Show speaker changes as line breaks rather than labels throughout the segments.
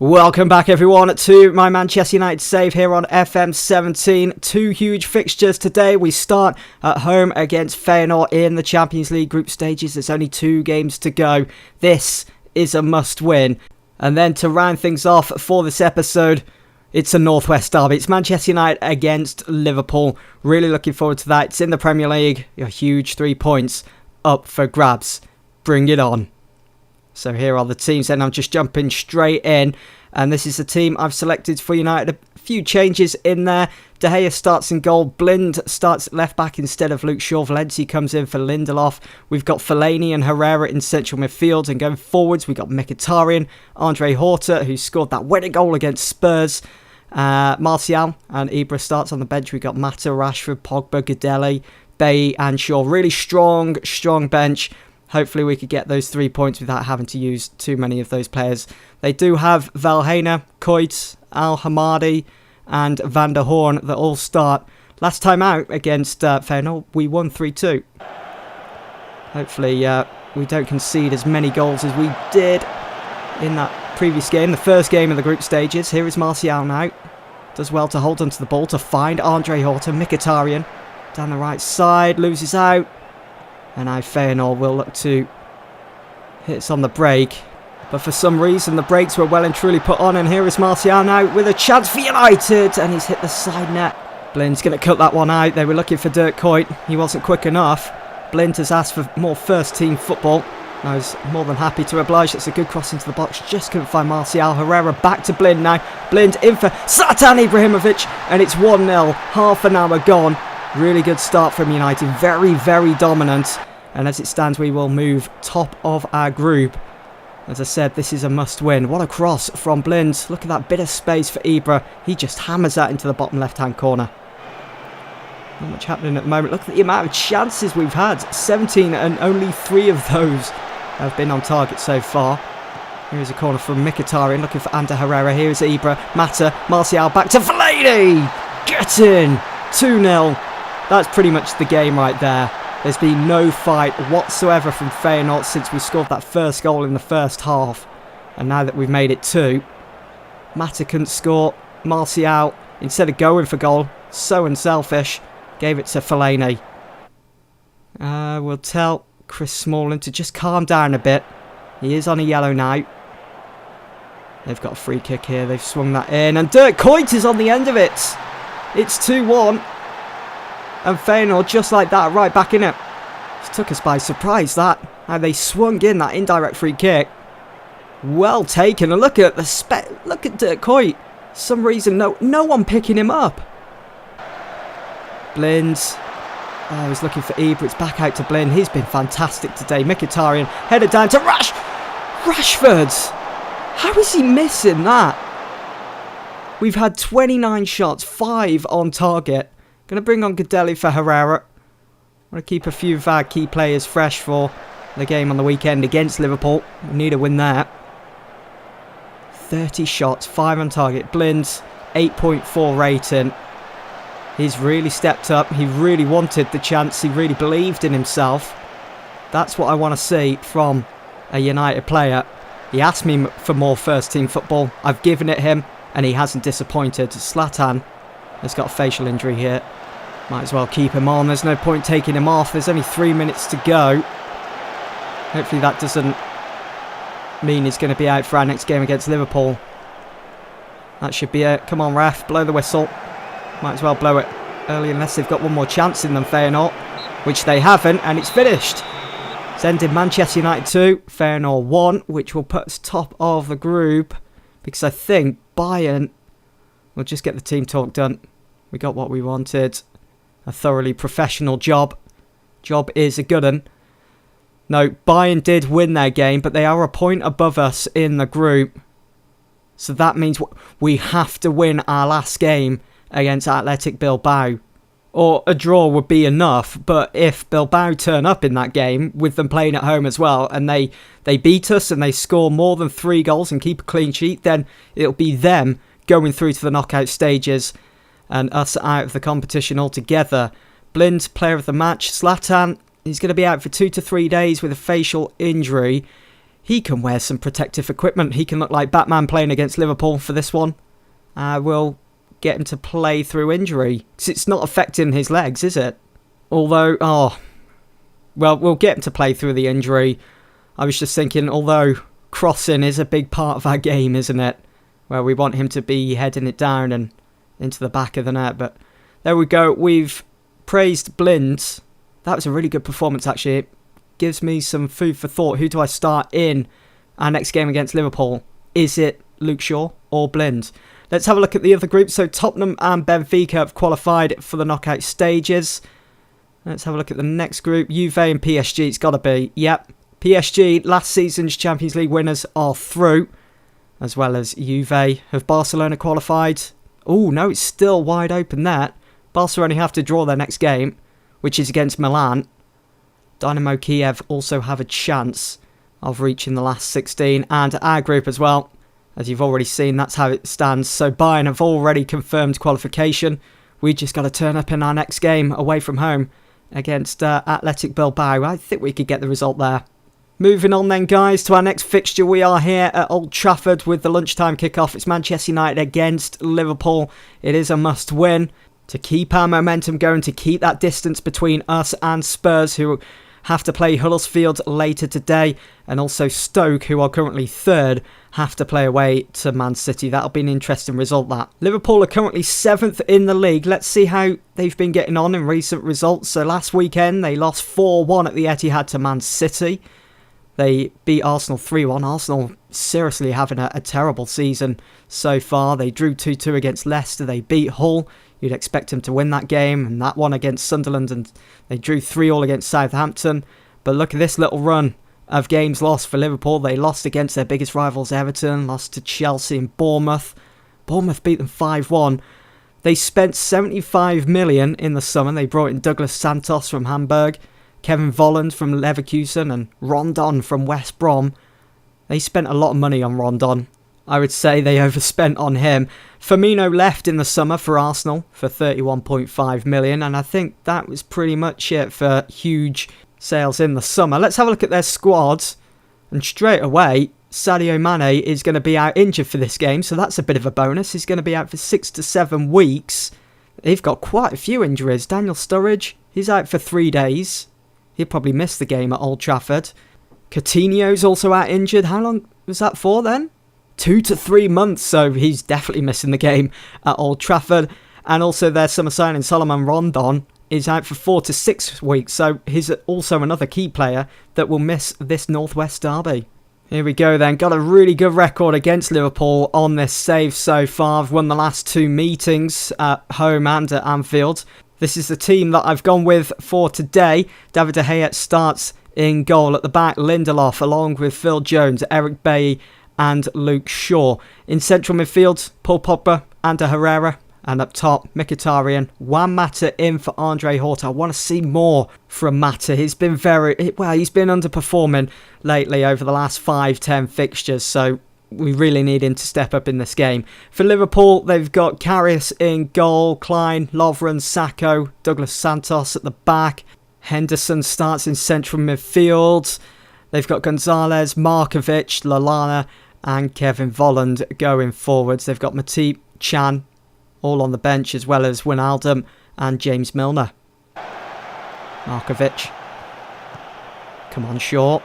Welcome back everyone to my Manchester United save here on FM 17. Two huge fixtures today. We start at home against Feyenoord in the Champions League group stages. There's only 2 games to go. This is a must win. And then to round things off for this episode, it's a Northwest derby. It's Manchester United against Liverpool. Really looking forward to that. It's in the Premier League. A huge 3 points up for grabs. Bring it on. So here are the teams, and I'm just jumping straight in. And this is the team I've selected for United. A few changes in there. De Gea starts in goal. Blind starts at left back instead of Luke Shaw. Valencia comes in for Lindelof. We've got Fellaini and Herrera in central midfield. And going forwards, we've got Mkhitaryan, Andre Horta, who scored that winning goal against Spurs. Martial and Ibra starts on the bench. We've got Mata, Rashford, Pogba, Gadelli, Bailly and Shaw. Really strong bench. Hopefully we could get those 3 points without having to use too many of those players. They do have Valhena, Coit, Al Hamadi and Van der Horn that all start. Last time out against Feyenoord, we won 3-2. Hopefully we don't concede as many goals as we did in that previous game, the first game of the group stages. Here is Martial now. Does well to hold onto the ball to find Andre Horta. Mkhitaryan down the right side, loses out. And now Feyenoord will look to hits on the break. But for some reason, the brakes were well and truly put on. And here is Martial now with a chance for United. And he's hit the side net. Blind's going to cut that one out. They were looking for Dirk Kuyt. He wasn't quick enough. Blind has asked for more first-team football. I was more than happy to oblige. That's a good cross into the box. Just couldn't find Martial. Herrera back to Blind now. Blind in for Zlatan Ibrahimovic. And it's 1-0. Half an hour gone. Really good start from United. Very, very dominant. And as it stands, we will move top of our group. As I said, this is a must-win. What a cross from Blind. Look at that bit of space for Ibra. He just hammers that into the bottom left-hand corner. Not much happening at the moment. Look at the amount of chances we've had. 17 and only 3 of those have been on target so far. Here's a corner from Mkhitaryan looking for Ander Herrera. Here's Ibra. Mata. Martial back to Fellaini. Get in. 2-0. That's pretty much the game right there. There's been no fight whatsoever from Feyenoord since we scored that first goal in the first half. And now that we've made it 2, Mata couldn't score. Martial, instead of going for goal, so unselfish, gave it to Fellaini. We'll tell Chris Smalling to just calm down a bit. He is on a yellow now. They've got a free kick here. They've swung that in. And Dirk Kuyt is on the end of it. It's 2-1. And Feyenoord, just like that, right back in it. Just took us by surprise, that. How they swung in that indirect free kick. Well taken. And look at look at Dirk Kuyt. For some reason, no one picking him up. Blind. Oh, he's looking for Ibra. It's back out to Blind. He's been fantastic today. Mkhitaryan headed down to Rashford. How is he missing that? We've had 29 shots, 5 on target. Going to bring on Gadelli for Herrera. Want to keep a few of our key players fresh for the game on the weekend against Liverpool. We need a win there. 30 shots, 5 on target. Blind's 8.4 rating. He's really stepped up. He really wanted the chance. He really believed in himself. That's what I want to see from a United player. He asked me for more first-team football. I've given it him, and he hasn't disappointed. Zlatan has got a facial injury here. Might as well keep him on. There's no point taking him off. There's only 3 minutes to go. Hopefully that doesn't mean he's going to be out for our next game against Liverpool. That should be it. Come on, ref. Blow the whistle. Might as well blow it early unless they've got one more chance in them, Feyenoord. Which they haven't, and it's finished. It's ended Manchester United 2, Feyenoord 1, which will put us top of the group. Because I think Bayern will just get the team talk done. We got what we wanted. A thoroughly professional job. Job is a good one. No, Bayern did win their game, but they are a point above us in the group. So that means we have to win our last game against Athletic Bilbao. Or a draw would be enough, but if Bilbao turn up in that game, with them playing at home as well, and they beat us and they score more than 3 goals and keep a clean sheet, then it'll be them going through to the knockout stages and us out of the competition altogether. Blind, player of the match. Zlatan, he's going to be out for 2 to 3 days with a facial injury. He can wear some protective equipment. He can look like Batman playing against Liverpool for this one. We'll get him to play through injury. 'Cause it's not affecting his legs, is it? Although, well, we'll get him to play through the injury. I was just thinking, although crossing is a big part of our game, isn't it? Where we want him to be heading it down and into the back of the net. But there we go. We've praised Blind. That was a really good performance, actually. It gives me some food for thought. Who do I start in our next game against Liverpool? Is it Luke Shaw or Blind? Let's have a look at the other group. So Tottenham and Benfica have qualified for the knockout stages. Let's have a look at the next group. Juve and PSG. It's got to be. Yep. PSG, last season's Champions League winners, are through. As well as Juve. Have Barcelona qualified? Oh, no, it's still wide open there. Barcelona only have to draw their next game, which is against Milan. Dynamo Kiev also have a chance of reaching the last 16. And our group as well. As you've already seen, that's how it stands. So Bayern have already confirmed qualification. We just got to turn up in our next game away from home against Athletic Bilbao. I think we could get the result there. Moving on then, guys, to our next fixture. We are here at Old Trafford with the lunchtime kickoff. It's Manchester United against Liverpool. It is a must-win to keep our momentum going, to keep that distance between us and Spurs, who have to play Huddersfield later today, and also Stoke, who are currently third, have to play away to Man City. That'll be an interesting result, that. Liverpool are currently 7th in the league. Let's see how they've been getting on in recent results. So last weekend, they lost 4-1 at the Etihad to Man City. They beat Arsenal 3-1. Arsenal seriously having a terrible season so far. They drew 2-2 against Leicester. They beat Hull. You'd expect them to win that game, and that one against Sunderland, and they drew 3-3 against Southampton. But look at this little run of games lost for Liverpool. They lost against their biggest rivals, Everton, lost to Chelsea and Bournemouth. Bournemouth beat them 5-1. They spent 75 million in the summer. They brought in Douglas Santos from Hamburg, Kevin Volland from Leverkusen, and Rondon from West Brom. They spent a lot of money on Rondon. I would say they overspent on him. Firmino left in the summer for Arsenal for 31.5 million, and I think that was pretty much it for huge sales in the summer. Let's have a look at their squads, and straight away, Sadio Mane is going to be out injured for this game, so that's a bit of a bonus. He's going to be out for 6 to 7 weeks. They've got quite a few injuries. Daniel Sturridge, he's out for 3 days. He'll probably miss the game at Old Trafford. Coutinho's also out injured. How long was that for then? 2 to 3 months, so he's definitely missing the game at Old Trafford. And also their summer signing, Solomon Rondon, is out for 4 to 6 weeks, so he's also another key player that will miss this Northwest derby. Here we go then, got a really good record against Liverpool on this save so far. I've won the last 2 meetings at home and at Anfield. This is the team that I've gone with for today. David De Gea starts in goal. At the back, Lindelof along with Phil Jones, Eric Bailly and Luke Shaw. In central midfield, Paul Pogba, Ander Herrera. And up top, Mkhitaryan, Juan Mata in for Andre Horta. I want to see more from Mata. He's been he's been underperforming lately over the last 5-10 fixtures. So we really need him to step up in this game. For Liverpool, they've got Karius in goal, Klein, Lovren, Sacco, Douglas Santos at the back. Henderson starts in central midfield. They've got Gonzalez, Markovic, Lallana and Kevin Volland going forwards. They've got Matip, Chan, all on the bench, as well as Wijnaldum and James Milner. Markovic. Come on, Shaw.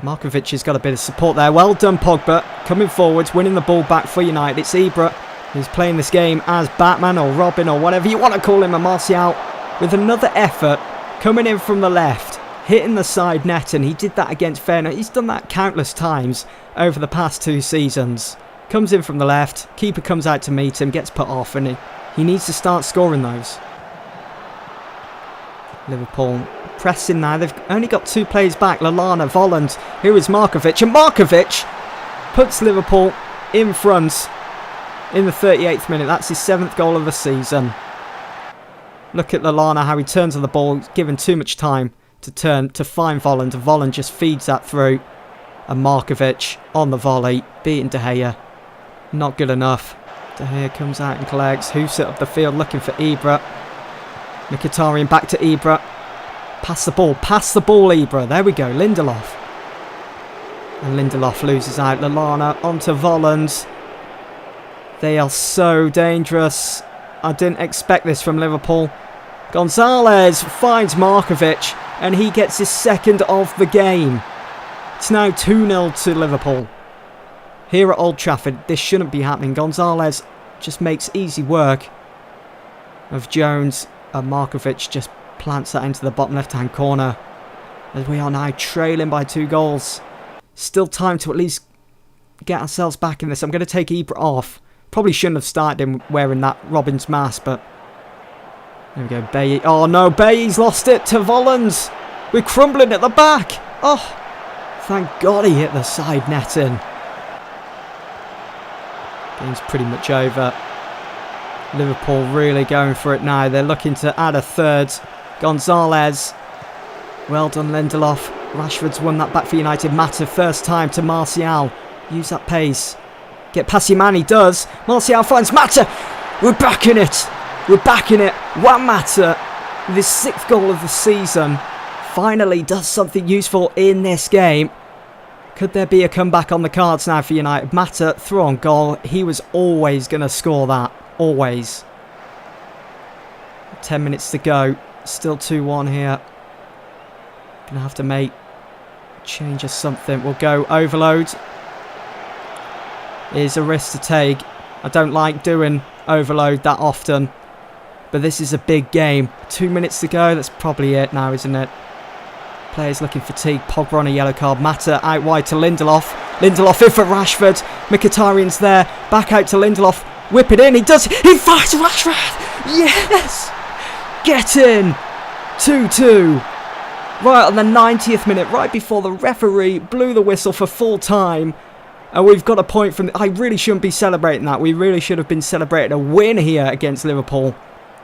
Markovic has got a bit of support there. Well done, Pogba. Coming forwards, winning the ball back for United. It's Ibra who's playing this game as Batman or Robin or whatever you want to call him. And Martial with another effort coming in from the left, hitting the side net, and he did that against Feyenoord. He's done that countless times over the past 2 seasons. Comes in from the left, keeper comes out to meet him, gets put off, and he needs to start scoring those. Liverpool pressing now. They've only got 2 players back, Lallana, Volland. Here is Markovic, and Markovic puts Liverpool in front in the 38th minute. That's his 7th goal of the season. Look at Lallana, how he turns on the ball. He's given too much time to turn to find Volland, and Volland just feeds that through. And Markovic on the volley, beating De Gea. Not good enough. De Gea comes out and collects. Hoofs it up the field looking for Ibra. Mkhitaryan back to Ibra. Pass the ball, Ibra. There we go, Lindelof. And Lindelof loses out. Lallana onto Volland. They are so dangerous. I didn't expect this from Liverpool. Gonzalez finds Markovic and he gets his second of the game. It's now 2-0 to Liverpool. Here at Old Trafford, this shouldn't be happening. Gonzalez just makes easy work of Jones, and Markovic just plants that into the bottom left-hand corner. As we are now trailing by 2 goals. Still time to at least get ourselves back in this. I'm going to take Ibra off. Probably shouldn't have started him wearing that Robin's mask, but... There we go, Bailly. Oh no, Bailly's lost it to Volland. We're crumbling at the back. Oh, thank God he hit the side netting. Game's pretty much over. Liverpool really going for it now. They're looking to add a third. Gonzalez. Well done, Lindelof. Rashford's won that back for United. Mata, first time to Martial. Use that pace. Get past your man, he does. Martial finds Mata. We're back in it. We're back in it. Juan Mata, with his 6th goal of the season, finally does something useful in this game. Could there be a comeback on the cards now for United? Mata, through on goal. He was always going to score that. Always. 10 minutes to go. Still 2-1 here. Gonna have to make change of something. We'll go overload. Is a risk to take. I don't like doing overload that often, but this is a big game. 2 minutes to go. That's probably it now, isn't it? Players looking fatigued. Pogba on a yellow card. Mata out wide to Lindelof. Lindelof in for Rashford. Mkhitaryan's there. Back out to Lindelof. Whip it in. He does. He finds Rashford. Yes. Get in. 2-2. Right on the 90th minute, right before the referee blew the whistle for full time. And we've got a point from... I really shouldn't be celebrating that. We really should have been celebrating a win here against Liverpool.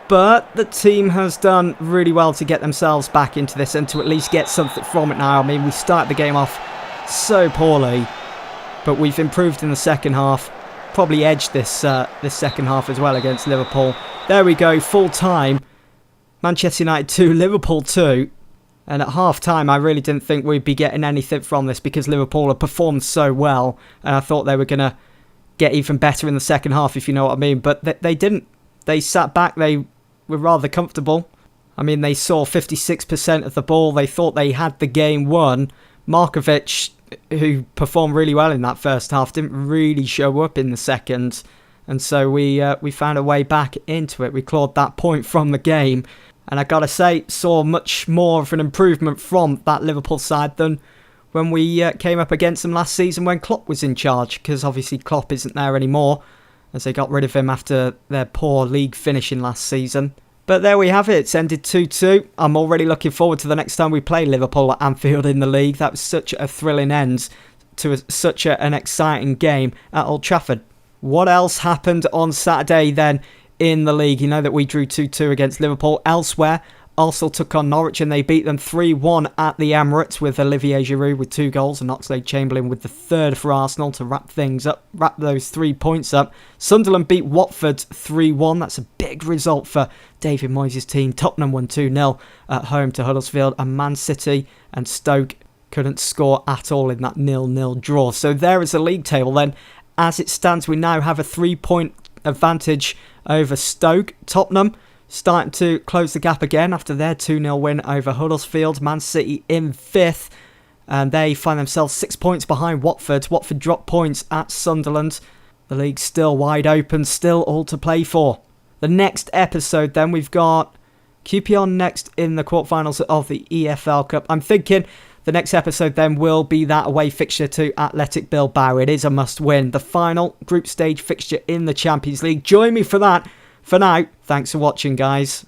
But the team has done really well to get themselves back into this and to at least get something from it now. I mean, we started the game off so poorly, but we've improved in the second half. Probably edged this second half as well against Liverpool. There we go, full time. Manchester United 2, Liverpool 2. And at half-time, I really didn't think we'd be getting anything from this because Liverpool had performed so well. And I thought they were going to get even better in the second half, if you know what I mean. But they didn't. They sat back. They were rather comfortable. I mean, they saw 56% of the ball. They thought they had the game won. Markovic, who performed really well in that first half, didn't really show up in the second. And so we found a way back into it. We clawed that point from the game. And I gotta say, saw much more of an improvement from that Liverpool side than when we came up against them last season when Klopp was in charge. Because obviously Klopp isn't there anymore, as they got rid of him after their poor league finishing last season. But there we have it. It's ended 2-2. I'm already looking forward to the next time we play Liverpool at Anfield in the league. That was such a thrilling end to such an exciting game at Old Trafford. What else happened on Saturday then in the league? You know that we drew 2-2 against Liverpool. Elsewhere, Arsenal took on Norwich and they beat them 3-1 at the Emirates with Olivier Giroud with 2 goals and Oxlade-Chamberlain with the third for Arsenal to wrap those 3 points up. Sunderland beat Watford 3-1. That's a big result for David Moyes' team. Tottenham won 2-0 at home to Huddersfield, and Man City and Stoke couldn't score at all in that 0-0 draw. So there is the league table then. As it stands, we now have a 3-point advantage over Stoke. Tottenham starting to close the gap again after their 2-0 win over Huddersfield. Man City in 5th, and they find themselves 6 points behind Watford. Watford dropped points at Sunderland. The league's still wide open, still all to play for. The next episode then, we've got QPR next in the quarterfinals of the EFL Cup. I'm thinking the next episode then will be that away fixture to Athletic Bilbao. It is a must-win. The final group stage fixture in the Champions League. Join me for that. For now, thanks for watching, guys.